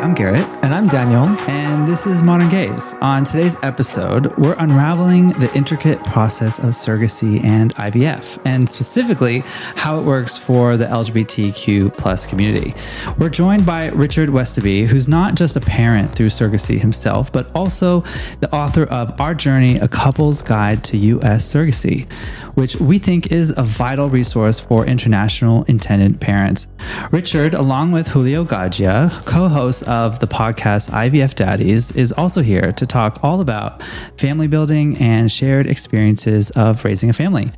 I'm Garrett. And I'm Daniel. And this is Modern Gaze. On today's episode, we're unraveling the intricate process of surrogacy and IVF, and specifically how it works for the LGBTQ plus community. We're joined by Richard Westoby, who's not just a parent through surrogacy himself, but also the author of Our Journey, A Couple's Guide to U.S. Surrogacy, which we think is a vital resource for international intended parents. Richard, along with Julio, Gaggia, co-host of the podcast IVF Daddies, is also here to talk all about family building and shared experiences of raising a family.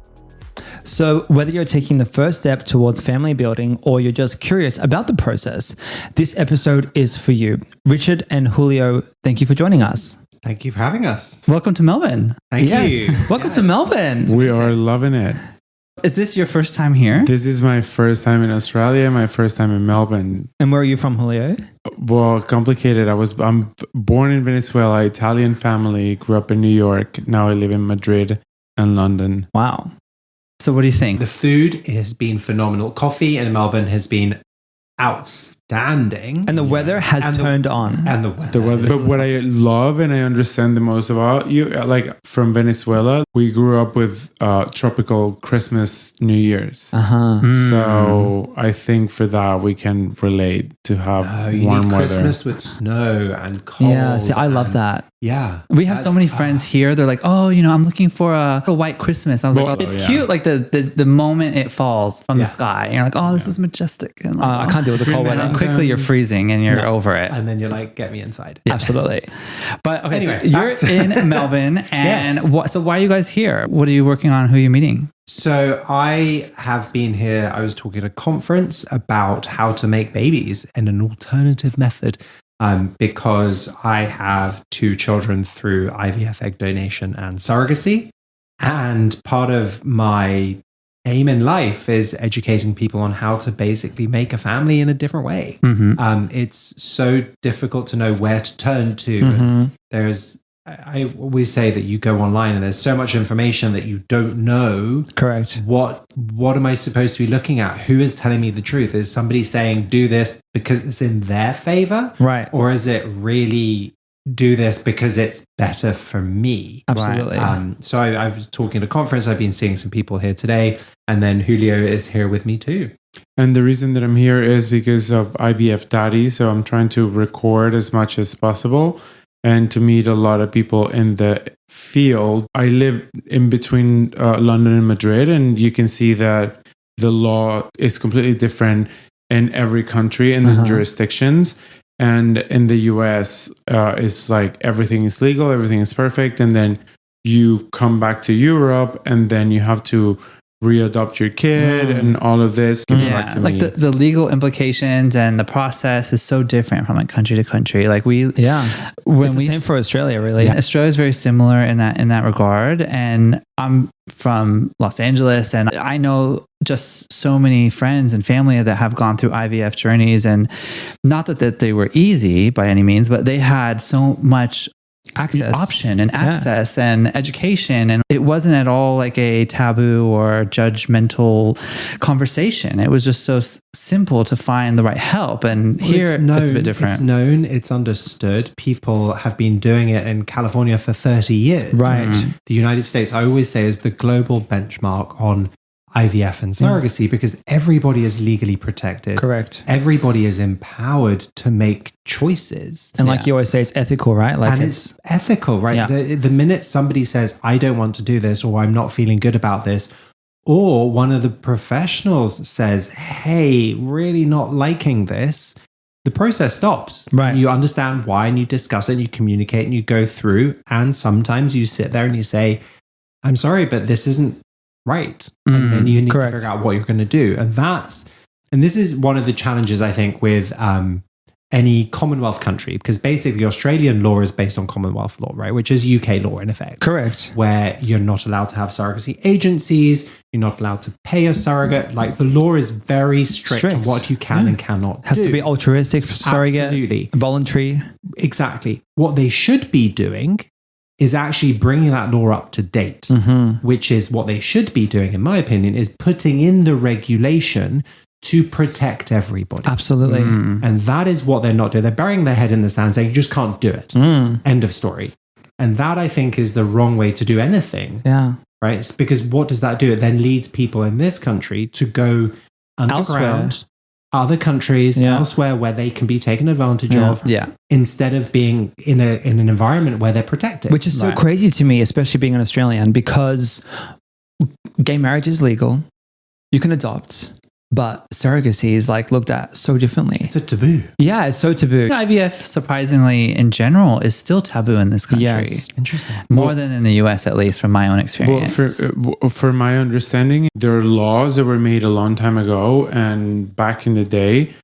So whether you're taking the first step towards family building or you're just curious about the process, this episode is for you. Richard and Julio, thank you for joining us. Thank you for having us. Welcome to Melbourne. Thank you. Welcome to Melbourne. We are loving it. Is this your first time here? This is my first time in Australia, my first time in Melbourne. And where are you from, Julio? Well, complicated. I'm born in Venezuela, Italian family, grew up in New York. Now I live in Madrid and London. Wow. So what do you think? The food has been phenomenal. Coffee in Melbourne has been outstanding. And the weather has turned on. And the weather. But what I love and I understand the most about you, like from Venezuela, we grew up with tropical Christmas, New Year's. So I think for that we can relate to have warm weather. Christmas with snow and cold. Yeah, see, I love that. Yeah. We have so many friends here. They're like, oh, I'm looking for a white Christmas. I was like, it's cute. Like the moment it falls from the sky. And you're like, oh, this is majestic. And like, I can't deal with the cold weather. And quickly you're freezing and you're over it. And then you're like, get me inside. Yeah. Absolutely. But okay, anyway, so you're in Melbourne. And so why are you guys here? What are you working on? Who are you meeting? So I have been here. I was talking at a conference about how to make babies in an alternative method. Because I have 2 children through IVF egg donation and surrogacy. And part of my aim in life is educating people on how to basically make a family in a different way. It's so difficult to know where to turn to. I always say that you go online and there's so much information that you don't know. Correct. What am I supposed to be looking at? Who is telling me the truth? Is somebody saying do this because it's in their favor? Right. Or is it really do this because it's better for me? Absolutely. So I was talking at a conference. I've been seeing some people here today. And then Julio is here with me too. And the reason that I'm here is because of IVF Daddies. So I'm trying to record as much as possible and to meet a lot of people in the field. I live in between London and Madrid, and you can see that the law is completely different in every country in the jurisdictions. And in the US, it's like everything is legal, everything is perfect. And then you come back to Europe and then you have to readopt your kid and all of this. Like the legal implications and the process is so different from like country to country. Like it's the same for Australia, really. Australia is very similar in that regard. And I'm from Los Angeles, and I know just so many friends and family that have gone through IVF journeys, and not that they were easy by any means, but they had so much option and access and education, and it wasn't at all like a taboo or judgmental conversation. It was just so simple to find the right help, and here it's a bit different. It's known, it's understood. People have been doing it in California for 30 years. Right. The United States, I always say, is the global benchmark on IVF and surrogacy because everybody is legally protected. Correct. Everybody is empowered to make choices. And like you always say, it's ethical, right? Like it's ethical, right? Yeah. The minute somebody says, I don't want to do this, or I'm not feeling good about this, or one of the professionals says, hey, really not liking this, the process stops. Right. You understand why and you discuss it and you communicate and you go through. And sometimes you sit there and you say, I'm sorry, but this isn't right. And then you need to figure out what you're going to do. And this is one of the challenges, I think, with any Commonwealth country, because basically Australian law is based on Commonwealth law, right? Which is UK law in effect. Correct. Where you're not allowed to have surrogacy agencies. You're not allowed to pay a surrogate. Like the law is very strict on what you can and cannot do. Has to be altruistic, surrogate, absolutely, voluntary. Exactly. What they should be doing is actually bringing that law up to date, which is what they should be doing, in my opinion, is putting in the regulation to protect everybody. Absolutely. And that is what they're not doing. They're burying their head in the sand saying, you just can't do it. End of story. And that, I think, is the wrong way to do anything. Yeah. Right? It's because what does that do? It then leads people in this country to go underground, other countries, elsewhere where they can be taken advantage of, instead of being in an environment where they're protected. Which is so crazy to me, especially being an Australian, because gay marriage is legal. You can adopt, but surrogacy is like looked at so differently. It's a taboo. Yeah, it's so taboo. IVF, surprisingly, in general, is still taboo in this country. Yes. Interesting. More than in the US, at least, from my own experience. Well, for my understanding, there are laws that were made a long time ago, and back in the day,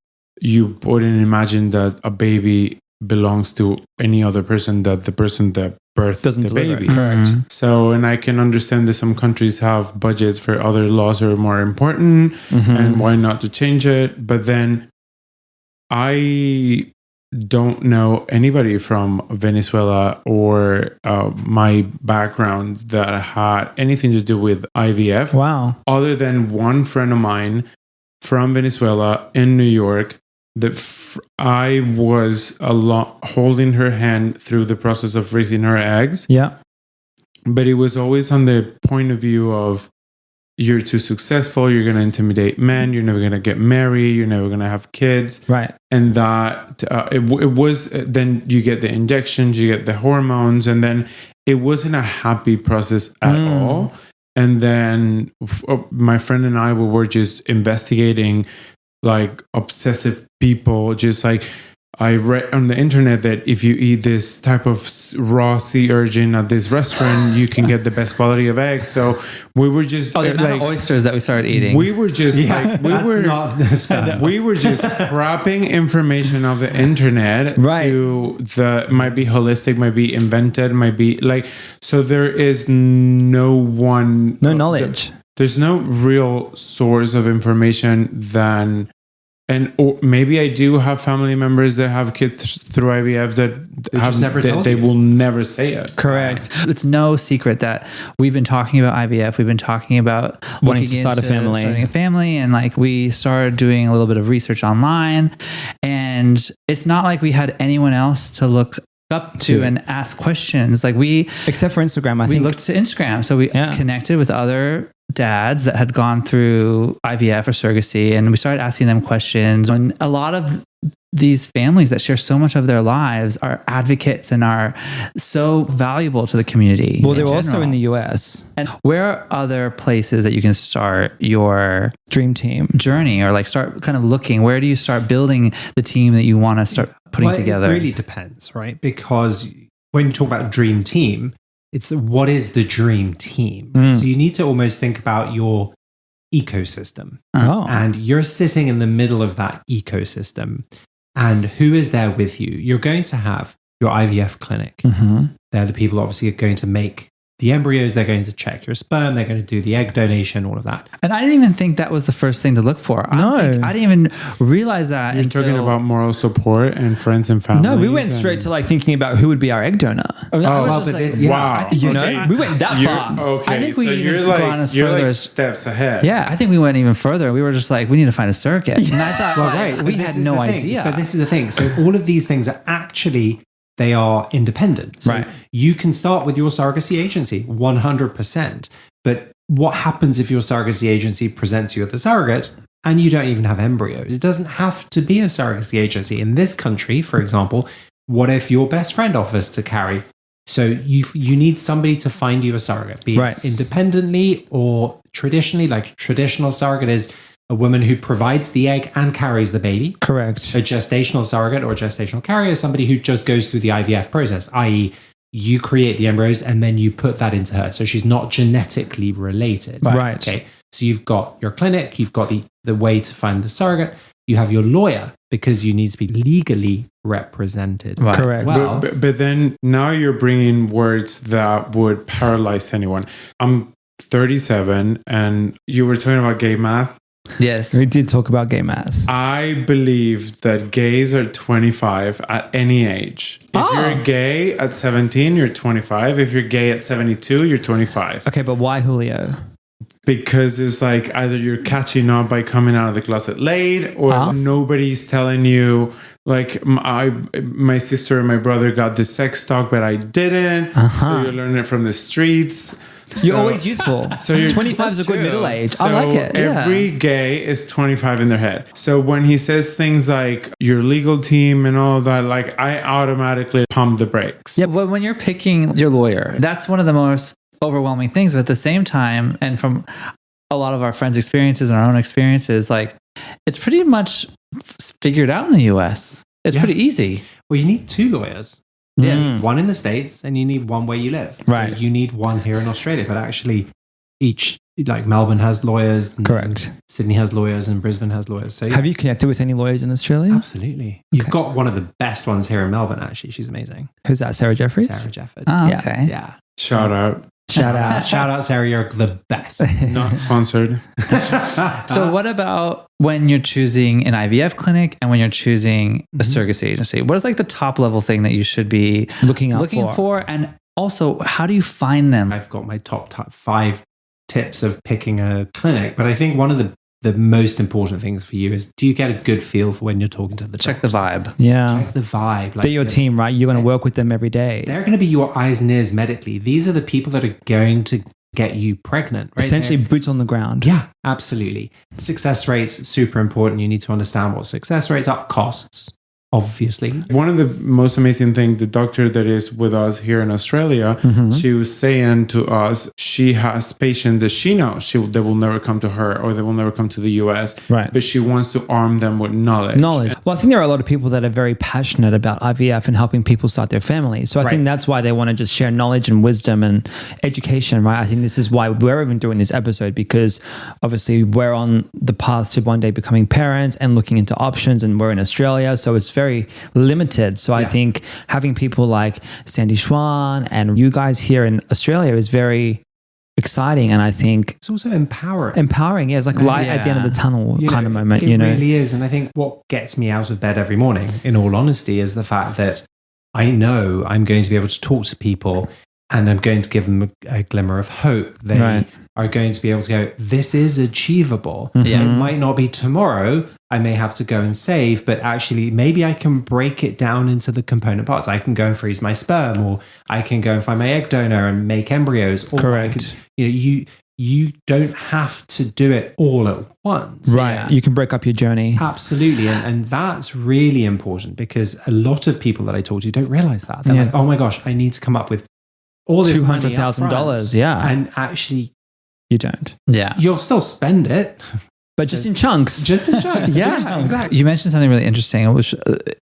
you wouldn't imagine that a baby belongs to any other person that the person that birthed Doesn't the deliver. baby. Correct. So, and I can understand that some countries have budgets for other laws that are more important, and why not to change it? But then I don't know anybody from Venezuela or my background that had anything to do with IVF. Wow. Other than one friend of mine from Venezuela in New York that I was holding her hand through the process of raising her eggs. Yeah. But it was always on the point of view of, you're too successful, you're going to intimidate men, you're never going to get married, you're never going to have kids. Right. And that it was, then you get the injections, you get the hormones, and then it wasn't a happy process at all. And then my friend and I were just investigating like obsessive people, just like I read on the internet that if you eat this type of raw sea urchin at this restaurant, you can get the best quality of eggs. So we were just the amount of oysters that we started eating. We were just we were just scrapping information of the internet to might be holistic, might be invented, might be like, so there is no knowledge. There's no real source of information or maybe I do have family members that have kids through IVF they will never say it. Correct. It's no secret that we've been talking about IVF. We've been talking about wanting to start a family. Starting a family, and like we started doing a little bit of research online, and it's not like we had anyone else to look up to and ask questions. Like except for Instagram, we looked to Instagram. So we connected with other dads that had gone through IVF or surrogacy, and we started asking them questions. And a lot of these families that share so much of their lives are advocates and are so valuable to the community. Well, they're also in the US. And where are other places that you can start your dream team journey, or like start kind of looking? Where do you start building the team that you want to start putting together? It really depends, right? Because when you talk about dream team, it's what is the dream team? So you need to almost think about your ecosystem. And you're sitting in the middle of that ecosystem. And who is there with you? You're going to have your IVF clinic. They're the people obviously are going to make the embryos, they're going to check your sperm, they're going to do the egg donation, all of that. And I didn't even think that was the first thing to look for. I didn't even realize that. You're talking about moral support and friends and family. No, we went straight to like thinking about who would be our egg donor. Wow. Wow. We went that far. Okay, I think we so even gone as you're further like as steps ahead. Yeah, I think we went even further. We were just like, we need to find a surrogate. And I thought, we had no idea. But this is the thing. So all of these things are actually, they are independent. So you can start with your surrogacy agency, 100%. But what happens if your surrogacy agency presents you with a surrogate and you don't even have embryos? It doesn't have to be a surrogacy agency. In this country, for example, what if your best friend offers to carry? So you need somebody to find you a surrogate, be it independently or traditionally. Like traditional surrogate is a woman who provides the egg and carries the baby. Correct. A gestational surrogate or gestational carrier is somebody who just goes through the IVF process, i.e., you create the embryos and then you put that into her. So she's not genetically related. Right. Okay. So you've got your clinic, you've got the way to find the surrogate, you have your lawyer because you need to be legally represented. Right. Correct. Well, but then now you're bringing words that would paralyze anyone. I'm 37 and you were talking about gay math. Yes. We did talk about gay math. I believe that gays are 25 at any age. If you're gay at 17, you're 25. If you're gay at 72, you're 25. Okay, but why Julio? because it's like either you're catching up by coming out of the closet late, or nobody's telling you. Like my sister and my brother got the sex talk, but I didn't. So you learn it from the streets. You're always youthful. So 25 is a good middle age. So I like it. Every gay is 25 in their head. So when he says things like your legal team and all that, like I automatically pump the brakes. Yeah, but when you're picking your lawyer, that's one of the most overwhelming things. But at the same time, and from a lot of our friends' experiences and our own experiences, like it's pretty much figured out in the US. It's pretty easy. Well, you need 2 lawyers. Yes. One in the States and you need one where you live. Right. So you need one here in Australia, but actually each, like Melbourne has lawyers. Correct. Sydney has lawyers and Brisbane has lawyers. So Have you connected with any lawyers in Australia? Absolutely. You've got one of the best ones here in Melbourne, actually. She's amazing. Who's that? Sarah Jeffries? Sarah Jefford. Oh, okay. Yeah. Shout out. Shout out. Shout out, Sarah. You're the best. Not sponsored. So what about when you're choosing an IVF clinic and when you're choosing a surrogacy agency? What is like the top level thing that you should be looking for? And also, how do you find them? I've got my top 5 tips of picking a clinic, but I think one of the most important things for you is, do you get a good feel for when you're talking to the Check the vibe. Yeah. Check the vibe. Like They're your team, right? You're going to work with them every day. They're going to be your eyes and ears medically. These are the people that are going to get you pregnant, right? Essentially boots on the ground. Yeah, absolutely. Success rates, super important. You need to understand what success rates are. Costs, obviously. One of the most amazing things, the doctor that is with us here in Australia, she was saying to us, she has patients that she knows they will never come to her or they will never come to the US. Right. But she wants to arm them with knowledge. Well, I think there are a lot of people that are very passionate about IVF and helping people start their family. So I think that's why they want to just share knowledge and wisdom and education, right? I think this is why we're even doing this episode, because obviously we're on the path to one day becoming parents and looking into options, and we're in Australia. So it's very limited. So I think having people like Sandy Schwan and you guys here in Australia is very exciting. And I think it's also empowering. Yeah. It's like light at the end of the tunnel kind of moment, It really is. And I think what gets me out of bed every morning, in all honesty, is the fact that I know I'm going to be able to talk to people and I'm going to give them a glimmer of hope. They are going to be able to go, this is achievable. It might not be tomorrow. I may have to go and save, but actually maybe I can break it down into the component parts. I can go and freeze my sperm, or I can go and find my egg donor and make embryos. Or Correct. You don't have to do it all at once. Right. Yeah. You can break up your journey. Absolutely. And that's really important, because a lot of people that I talk to don't realize that. They're like, oh my gosh, I need to come up with all this $200,000. Yeah. And actually, you don't. Yeah. You'll still spend it. But just in chunks. Yeah, exactly. You mentioned something really interesting, which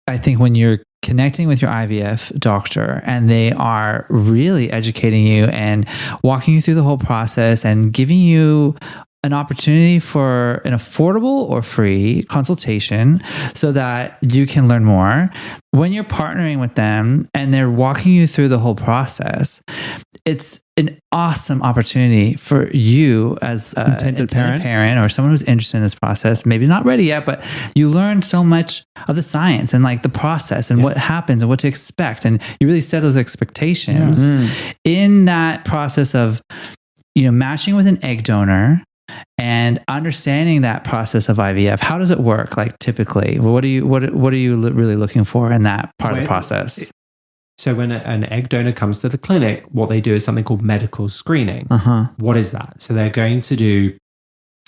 I think when you're connecting with your IVF doctor and they are really educating you and walking you through the whole process and giving you an opportunity for an affordable or free consultation so that you can learn more. When you're partnering with them and they're walking you through the whole process, it's an awesome opportunity for you as an intended parent or someone who's interested in this process. Maybe not ready yet, but you learn so much of the science and like the process and what happens and what to expect. And you really set those expectations in that process of, matching with an egg donor and understanding that process of IVF. How does it work? Like typically, what are you really looking for in that part of the process? So when an egg donor comes to the clinic, what they do is something called medical screening. What is that? So they're going to do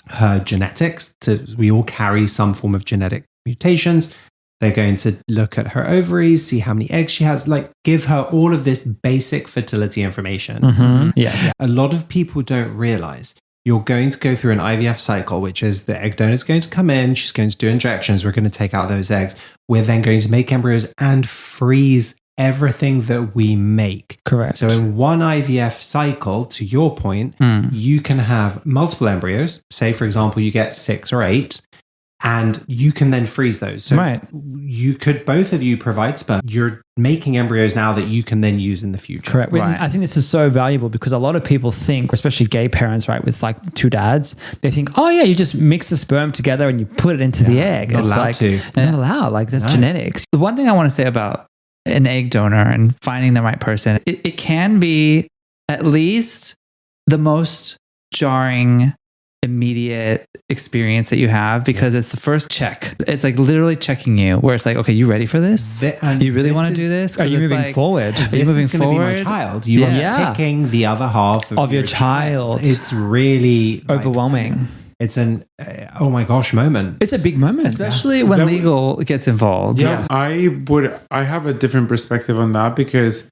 her genetics. We all carry some form of genetic mutations. They're going to look at her ovaries, see how many eggs she has, like give her all of this basic fertility information. Yes. A lot of people don't realize you're going to go through an IVF cycle, which is the egg donor is going to come in. She's going to do injections. We're going to take out those eggs. We're then going to make embryos and freeze everything that we make. Correct. So in one IVF cycle, to your point, you can have multiple embryos. Say, for example, you get 6 or 8, and you can then freeze those. So you could, both of you provide sperm. You're making embryos now that you can then use in the future. Correct. Right. I think this is so valuable because a lot of people think, especially gay parents, right, with like 2 dads, they think, oh yeah, you just mix the sperm together and you put it into the egg. Not it's allowed like, to. not allowed. Like that's genetics. The one thing I want to say about an egg donor and finding the right person, it can be at least the most jarring immediate experience that you have because it's the first check. It's like literally checking you where it's like, okay, you ready for this? You really want to do this? Are you moving forward? Are you moving going to be my child. You are picking the other half of your child. It's really overwhelming. It's an oh my gosh moment. It's a big moment, especially when legal gets involved. Yeah, I have a different perspective on that because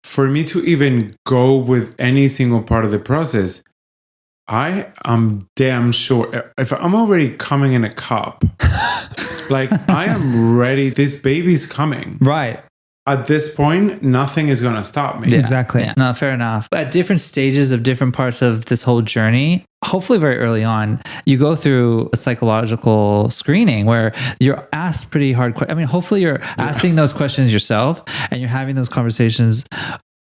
for me to even go with any single part of the process, I am damn sure if I'm already coming in a cup, like I am ready. This baby's coming. Right. At this point, nothing is going to stop me. Yeah. Exactly. Yeah. No, fair enough. At different stages of different parts of this whole journey, hopefully very early on, you go through a psychological screening where you're asked pretty hard questions. I mean, hopefully you're asking those questions yourself and you're having those conversations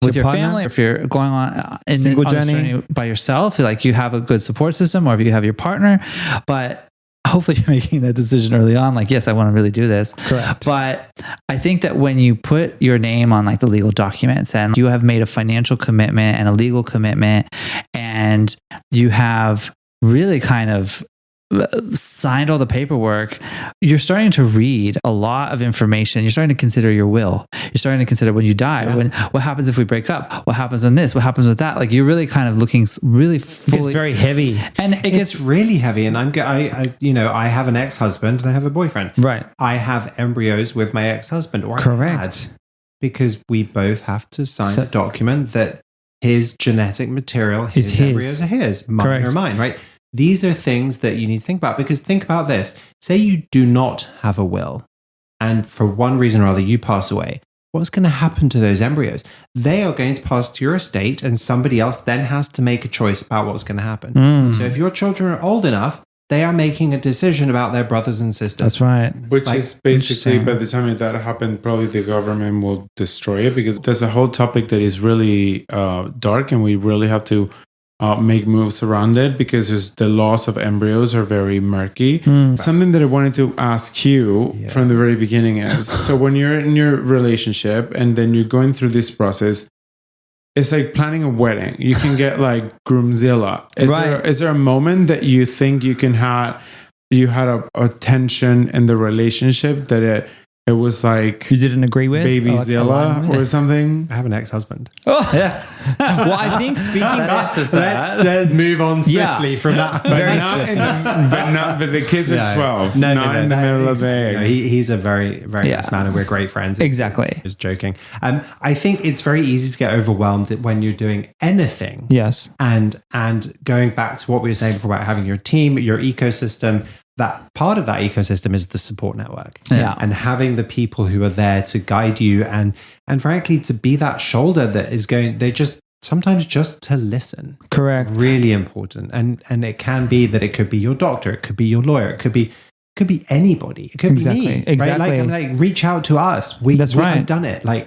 with your family. If you're going on this journey by yourself, like you have a good support system, or if you have your partner, but hopefully you're making that decision early on. Like, yes, I want to really do this. Correct. But I think that when you put your name on like the legal documents and you have made a financial commitment and a legal commitment and you have really kind of signed all the paperwork, you're starting to read a lot of information. You're starting to consider your will. You're starting to consider when you die, what happens if we break up? What happens on this? What happens with that? Like you're really kind of looking really fully. It's very heavy. And it gets really heavy. And I have an ex-husband and I have a boyfriend. Right. I have embryos with my ex-husband or Correct. I had, because we both have to sign a document that his genetic material, his embryos are his, mine are mine, right? These are things that you need to think about, because think about this. Say you do not have a will and for one reason or other you pass away. What's going to happen to those embryos? They are going to pass to your estate and somebody else then has to make a choice about what's going to happen. So if your children are old enough, they are making a decision about their brothers and sisters. That's right. Which is basically, by the time that happened, probably the government will destroy it, because there's a whole topic that is really dark and we really have to make moves around it, because the laws of embryos are very murky. Something that I wanted to ask you from the very beginning is, so when you're in your relationship and then you're going through this process, it's like planning a wedding. You can get like groomzilla. Is there a moment that you think you had a tension in the relationship that it was like you didn't agree with Babyzilla or something? I have an ex-husband. Oh yeah. Well, I think speaking let's move on swiftly from that. But the kids are 12. Not in the middle of the eggs. He's a very, very nice man and we're great friends. Exactly. I was joking. I think it's very easy to get overwhelmed when you're doing anything. Yes. And going back to what we were saying before about having your team, your ecosystem, that part of that ecosystem is the support network. Yeah. And having the people who are there to guide you and frankly, to be that shoulder that is sometimes just to listen. Correct. Really important. And it can be that it could be your doctor, it could be your lawyer, it could be anybody. It could be me. Exactly. Right? Like reach out to us. That's right. We've done it. Like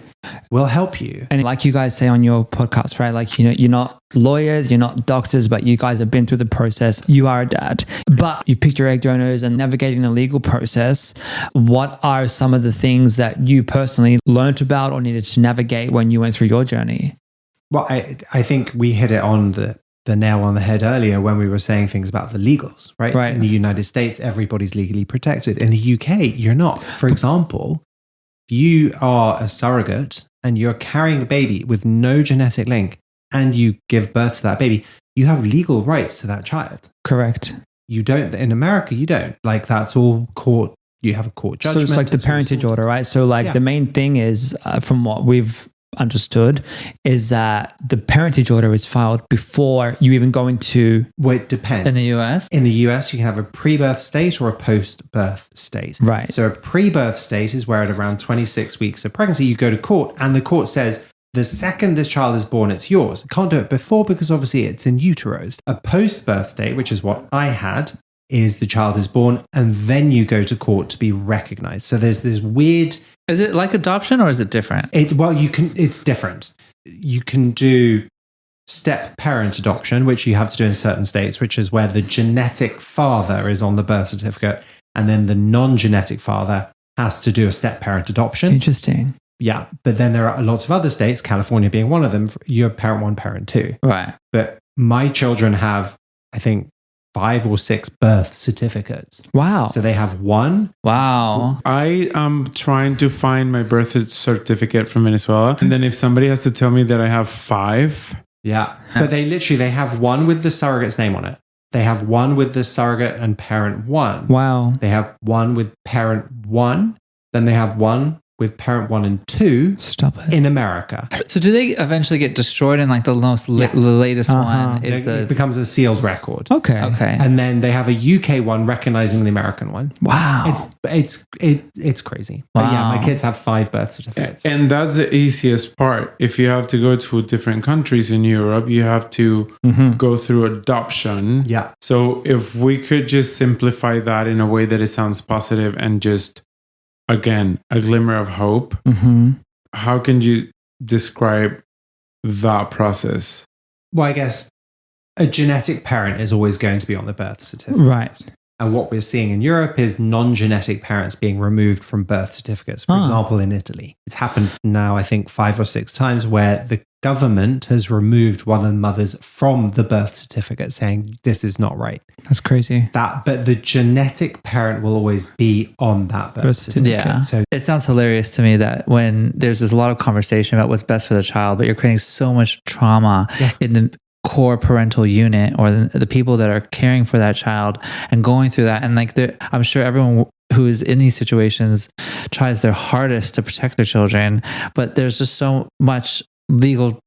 we'll help you. And like you guys say on your podcast, right? Like, you're not lawyers, you're not doctors, but you guys have been through the process. You are a dad, but you picked your egg donors and navigating the legal process. What are some of the things that you personally learned about or needed to navigate when you went through your journey? Well, I think we hit it on the nail on the head earlier when we were saying things about the legals, right? In the United States, everybody's legally protected. In the UK, you're not. For example, if you are a surrogate and you're carrying a baby with no genetic link and you give birth to that baby, you have legal rights to that child. Correct. You don't. In America, you don't. Like that's all court. You have a court judgment. So it's like the parentage order, right? So like the main thing is, from what we've understood, is that the parentage order is filed before you even go into... Well, it depends. In the US? In the US, you can have a pre-birth state or a post-birth state. Right. So a pre-birth state is where at around 26 weeks of pregnancy, you go to court and the court says, the second this child is born, it's yours. Can't do it before because obviously it's in uteros. A post-birth state, which is what I had, is the child is born and then you go to court to be recognized. So there's this weird... Is it like adoption or is it different? It's different. You can do step parent adoption, which you have to do in certain states, which is where the genetic father is on the birth certificate and then the non-genetic father has to do a step parent adoption. Interesting. Yeah. But then there are lots of other states, California being one of them, you're parent one, parent two. Right. But my children have, I think, 5 or 6 birth certificates. Wow. So they have one. Wow. I am trying to find my birth certificate from Venezuela. And then if somebody has to tell me that I have 5. Yeah. But they have one with the surrogate's name on it. They have one with the surrogate and parent 1. Wow. They have one with parent 1. Then they have one with parent 1 and 2. Stop it. In America. So do they eventually get destroyed in like the most the latest one? Is It becomes a sealed record. Okay. And then they have a UK one recognizing the American one. Wow. It's crazy. But yeah, my kids have 5 birth certificates. And that's the easiest part. If you have to go to different countries in Europe, you have to go through adoption. Yeah. So if we could just simplify that in a way that it sounds positive and just, again, a glimmer of hope, how can you describe that process? Well, I guess a genetic parent is always going to be on the birth certificate. Right. And what we're seeing in Europe is non-genetic parents being removed from birth certificates. For example, in Italy, it's happened now, I think 5 or 6 times where the government has removed one of the mothers from the birth certificate saying this is not right. That's crazy. But the genetic parent will always be on that birth certificate. Yeah. So it sounds hilarious to me that when there's a lot of conversation about what's best for the child, but you're creating so much trauma in the core parental unit or the people that are caring for that child and going through that. And like, I'm sure everyone who is in these situations tries their hardest to protect their children, but there's just so much legal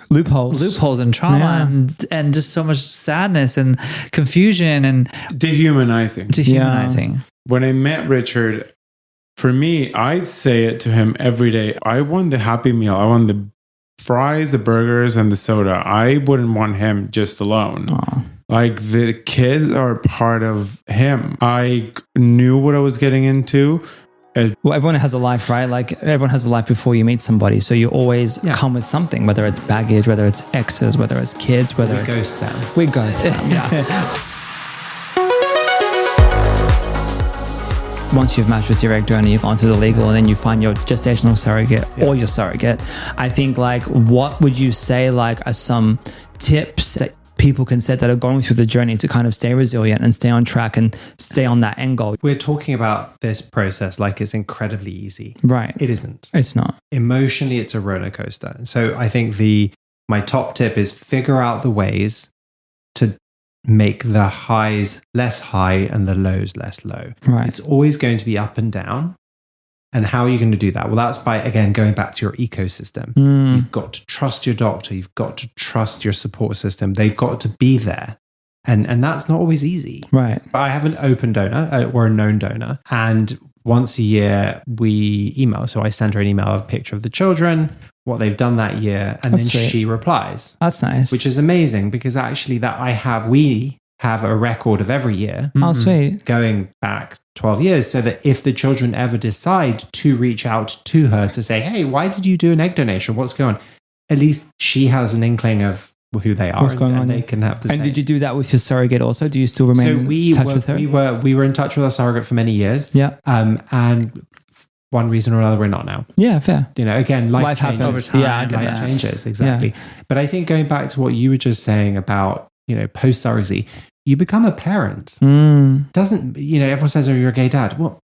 loopholes and trauma and just so much sadness and confusion and dehumanizing. When I met Richard, for me, I'd say it to him every day. I want the Happy Meal. I want the fries, the burgers, and the soda. I wouldn't want him just alone. Aww. Like, the kids are part of him. I knew what I was getting into. Well, everyone has a life, right? Like, everyone has a life before you meet somebody. So you always come with something, whether it's baggage, whether it's exes, whether it's kids, whether it's... ghost them. We ghost them, yeah. Once you've matched with your egg donor, you've gone through the legal, and then you find your gestational surrogate or your surrogate. I think, like, what would you say, like, are some tips that people can set that are going through the journey to kind of stay resilient and stay on track and stay on that end goal? We're talking about this process like it's incredibly easy. Right. It isn't. It's not. Emotionally, it's a roller coaster. So I think my top tip is figure out the ways to make the highs less high and the lows less low. Right. It's always going to be up and down. And how are you going to do that? Well, that's by, again, going back to your ecosystem. You've got to trust your doctor. You've got to trust your support system. They've got to be there. And that's not always easy. Right. But I have an open donor or a known donor. And once a year we email. So I send her an email of a picture of the children, what they've done that year. And That's then sweet. she replies. That's nice. Which is amazing because actually we have a record of every year. Oh, sweet. Going back 12 years, so that if the children ever decide to reach out to her to say, hey, why did you do an egg donation? What's going on? At least she has an inkling of who they are. What's going on? They can have the And same. did you do that with your surrogate also? Do you still remain in touch with her? We were in touch with our surrogate for many years. Yeah. And one reason or another, we're not now. Yeah, fair. You know, again, life changes. happens over time. Yeah, I get life that. changes, exactly. Yeah. But I think going back to what you were just saying about, post surrogacy, you become a parent. Doesn't, everyone says, oh, you're a gay dad. Well,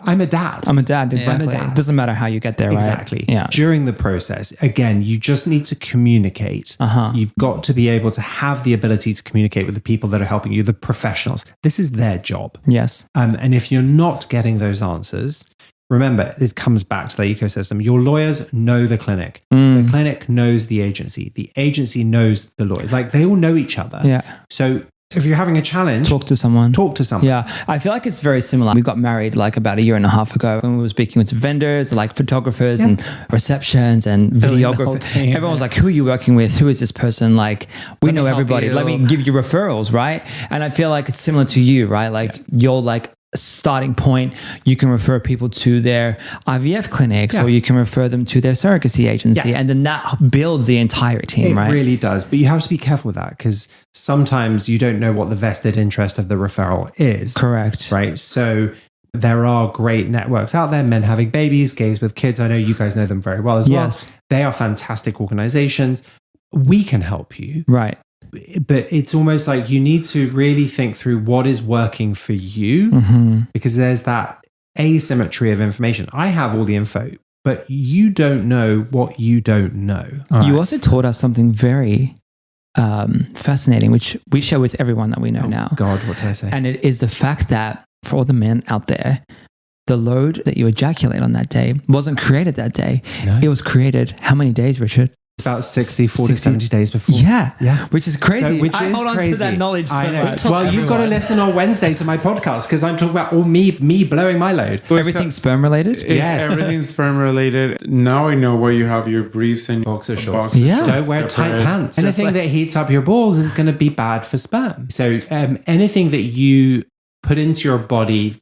I'm a dad. I'm a dad, exactly. I'm a dad. It doesn't matter how you get there, exactly. Right? Yeah. During the process, again, you just need to communicate. You've got to be able to have the ability to communicate with the people that are helping you, the professionals. This is their job. Yes. And if you're not getting those answers, remember, it comes back to the ecosystem. Your lawyers know the clinic. The clinic knows the agency. The agency knows the lawyers. Like, they all know each other. Yeah. So if you're having a challenge, talk to someone. Yeah. I feel like it's very similar. We got married like about 1.5 years ago, and we were speaking with vendors, like photographers and receptions and videographers. Everyone was like, who are you working with? Who is this person? Like, we know everybody. Let me give you referrals, right? And I feel like it's similar to you, right? Like, you're like starting point, you can refer people to their IVF clinics or you can refer them to their surrogacy agency. And then that builds the entire team, right? It really does. But you have to be careful with that because sometimes you don't know what the vested interest of the referral is. Correct. Right. So there are great networks out there, Men Having Babies, Gays with Kids. I know you guys know them very well as well. They are fantastic organizations. We can help you. Right. but it's almost like you need to really think through what is working for you, because there's that asymmetry of information. I have all the info, but you don't know what you don't know. You also taught us something very fascinating, which we share with everyone that we know now. God, what did I say? And it is the fact that for all the men out there, the load that you ejaculate on that day wasn't created that day. No. It was created how many days, Richard? About 60, 40, 70 days before. Yeah. Which is crazy. So, which I is hold on crazy. to that knowledge so I know. much. Well, you've got to listen on Wednesday to my podcast because I'm talking about all me blowing my load. Everything's sperm related? Yes. Everything's sperm related. Now I know where you have your briefs and Boxer shorts. Yeah. Don't wear tight pants. Anything that heats up your balls is going to be bad for sperm. So anything that you put into your body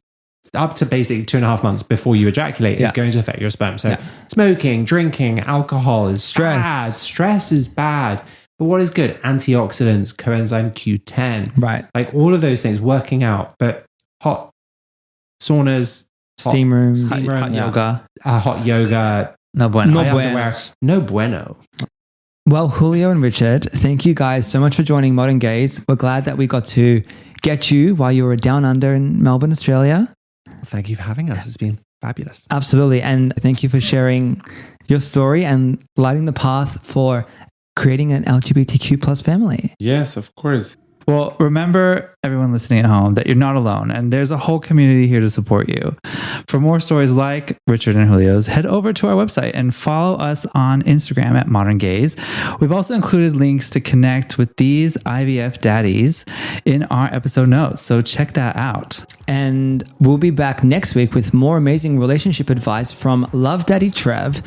up to basically 2.5 months before you ejaculate is going to affect your sperm. So smoking, drinking, alcohol is bad. Stress is bad. But what is good? Antioxidants, coenzyme Q10. Right. Like all of those things, working out. But hot saunas, Steam rooms. Hot yoga. hot yoga. No bueno. No high bueno. underwear. No bueno. Well, Julio and Richard, thank you guys so much for joining Modern Gaze. We're glad that we got to get you while you were down under in Melbourne, Australia. Thank you for having us. It's been fabulous. Absolutely. And thank you for sharing your story and lighting the path for creating an LGBTQ plus family. Yes, of course. Well, remember, everyone listening at home, that you're not alone and there's a whole community here to support you. For more stories like Richard and Julio's, head over to our website and follow us on Instagram at Modern Gaze. We've also included links to connect with these IVF daddies in our episode notes, so check that out. And we'll be back next week with more amazing relationship advice from Love Daddy Trev.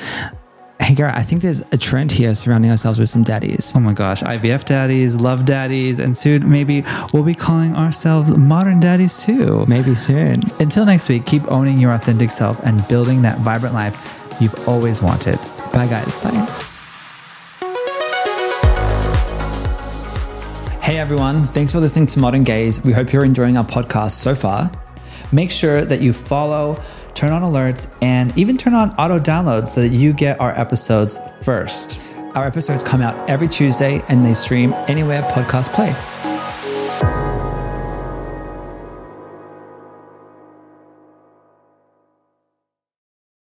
Hey, Garrett, I think there's a trend here surrounding ourselves with some daddies. Oh my gosh, IVF daddies, love daddies, and soon maybe we'll be calling ourselves modern daddies too. Maybe soon. Until next week, keep owning your authentic self and building that vibrant life you've always wanted. Bye, guys. Bye. Hey, everyone. Thanks for listening to Modern Gaze. We hope you're enjoying our podcast so far. Make sure that you follow, turn on alerts, and even turn on auto downloads so that you get our episodes first. Our episodes come out every Tuesday and they stream anywhere podcasts play.